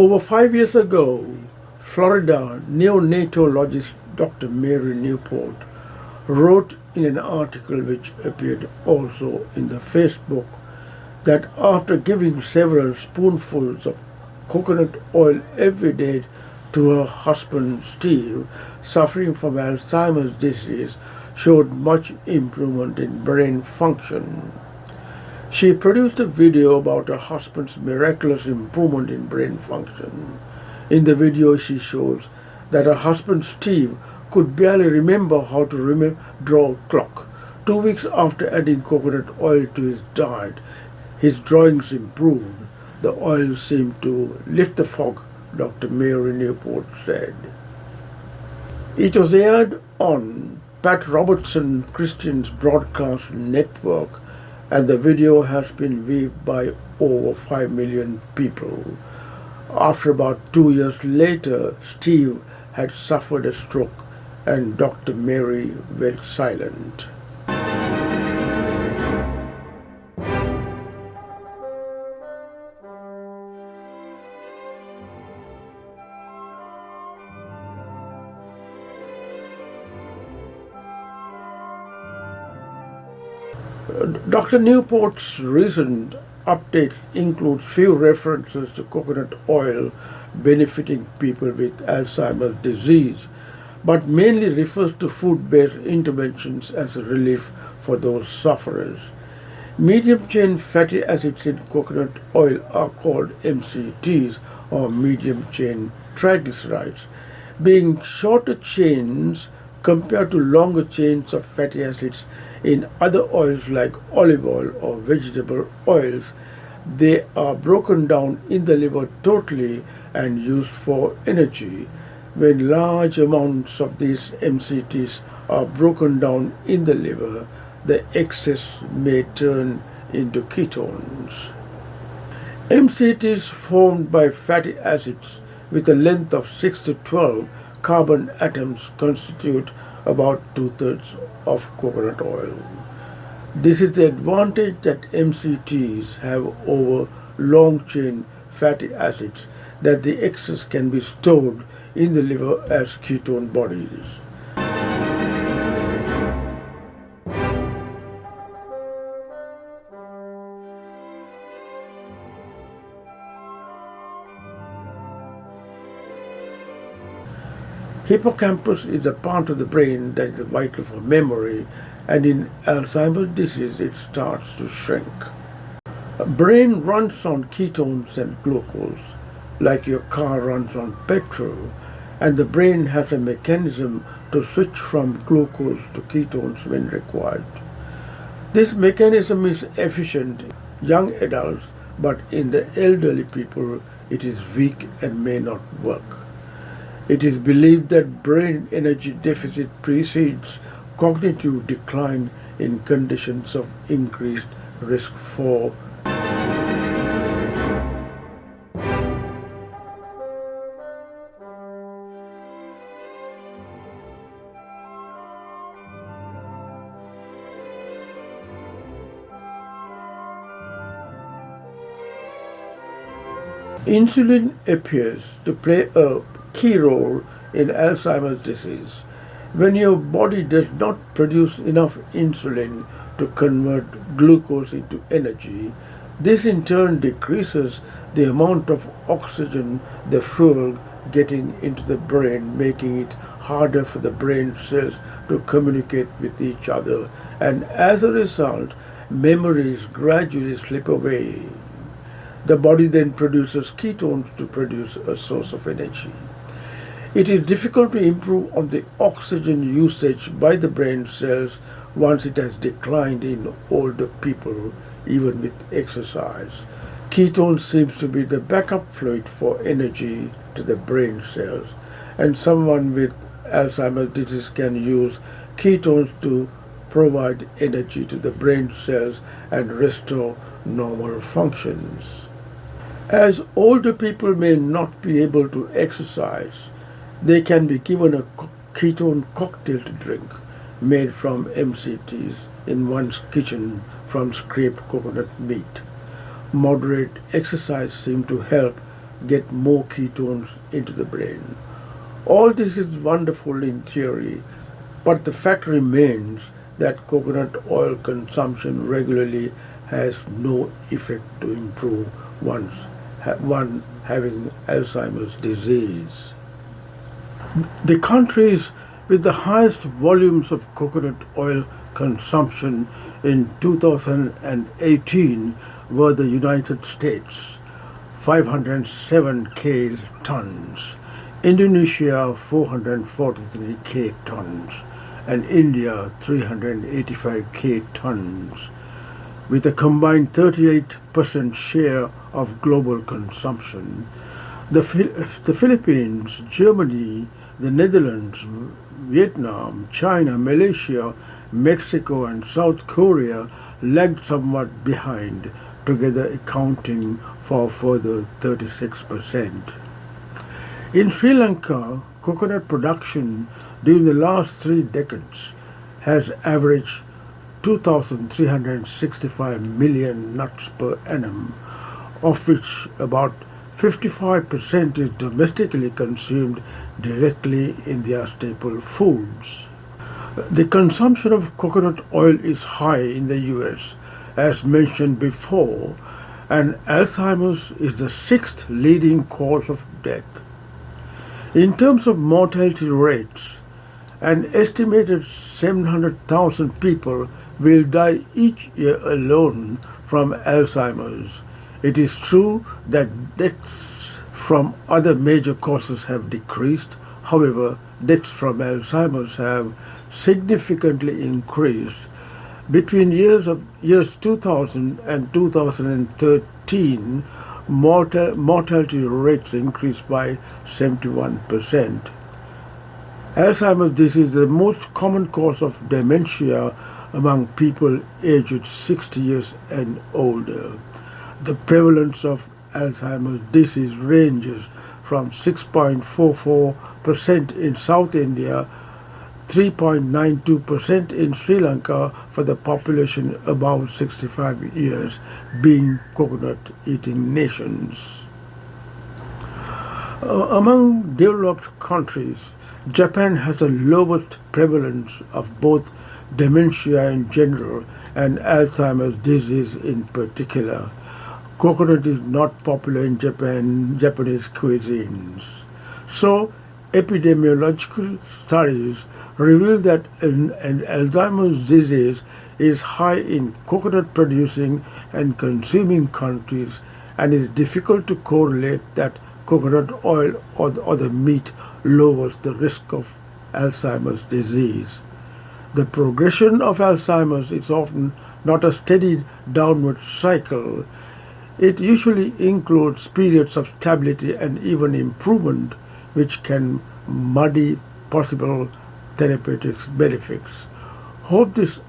Over 5 years ago, Florida neonatologist Dr. Mary Newport wrote in an article which appeared also in the Facebook that after giving several spoonfuls of coconut oil every day to her husband Steve, suffering from Alzheimer's disease, showed much improvement in brain function. She produced a video about her husband's miraculous improvement in brain function. In the video, she shows that her husband Steve could barely remember how to draw a clock. 2 weeks after adding coconut oil to his diet, his drawings improved. The oil seemed to lift the fog, Dr. Mary Newport said. It was aired on Pat Robertson Christian's broadcast network, and the video has been viewed by over 5 million people. After about 2 years later, Steve had suffered a stroke and Dr. Mary went silent. Dr. Newport's recent updates include few references to coconut oil benefiting people with Alzheimer's disease, but mainly refers to food-based interventions as a relief for those sufferers. Medium-chain fatty acids in coconut oil are called MCTs, or medium-chain triglycerides, being shorter chains compared to longer chains of fatty acids in other oils like olive oil or vegetable oils. They are broken down in the liver totally and used for energy. When large amounts of these MCTs are broken down in the liver, the excess may turn into ketones. MCTs formed by fatty acids with a length of 6 to 12 carbon atoms constitute about 2/3 of coconut oil. This is the advantage that MCTs have over long-chain fatty acids, that the excess can be stored in the liver as ketone bodies. Hippocampus is a part of the brain that is vital for memory, and in Alzheimer's disease it starts to shrink. A brain runs on ketones and glucose, like your car runs on petrol, and the brain has a mechanism to switch from glucose to ketones when required. This mechanism is efficient in young adults, but in the elderly people it is weak and may not work. It is believed that brain energy deficit precedes cognitive decline in conditions of increased risk for insulin appears to play a key role in Alzheimer's disease. When your body does not produce enough insulin to convert glucose into energy, this in turn decreases the amount of oxygen, the fuel, getting into the brain, making it harder for the brain cells to communicate with each other, and as a result, memories gradually slip away. The body then produces ketones to produce a source of energy. It is difficult to improve on the oxygen usage by the brain cells once it has declined in older people, even with exercise. Ketone seems to be the backup fluid for energy to the brain cells, and someone with Alzheimer's disease can use ketones to provide energy to the brain cells and restore normal functions. As older people may not be able to exercise, they can be given a ketone cocktail to drink made from MCTs in one's kitchen from scraped coconut meat. Moderate exercise seems to help get more ketones into the brain. All this is wonderful in theory, but the fact remains that coconut oil consumption regularly has no effect to improve one having Alzheimer's disease. The countries with the highest volumes of coconut oil consumption in 2018 were the United States, 507 k tons, Indonesia 443 k tons, and India 385 k tons, with a combined 38% share of global consumption. The Philippines, Germany, the Netherlands, Vietnam, China, Malaysia, Mexico, and South Korea lagged somewhat behind, together accounting for a further 36%. In Sri Lanka, coconut production during the last 3 decades has averaged 2,365 million nuts per annum, of which about 55% is domestically consumed directly in their staple foods. The consumption of coconut oil is high in the US, as mentioned before, and Alzheimer's is the 6th leading cause of death. In terms of mortality rates, an estimated 700,000 people will die each year alone from Alzheimer's. It is true that deaths from other major causes have decreased. However, deaths from Alzheimer's have significantly increased. Between years 2000 and 2013, mortality rates increased by 71%. Alzheimer's disease is the most common cause of dementia among people aged 60 years and older. The prevalence of Alzheimer's disease ranges from 6.44% in South India, 3.92% in Sri Lanka for the population above 65 years, being coconut-eating nations. Among developed countries, Japan has the lowest prevalence of both dementia in general and Alzheimer's disease in particular. Coconut is not popular in Japanese cuisines. So, epidemiological studies reveal that an Alzheimer's disease is high in coconut-producing and consuming countries, and it is difficult to correlate that coconut oil or the meat lowers the risk of Alzheimer's disease. The progression of Alzheimer's is often not a steady downward cycle. It usually includes periods of stability and even improvement, which can muddy possible therapeutic benefits. Hope this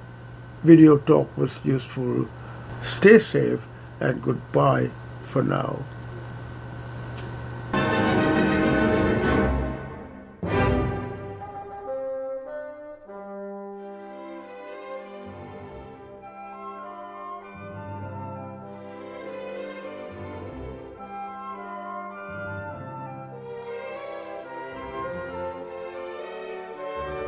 video talk was useful. Stay safe and goodbye for now.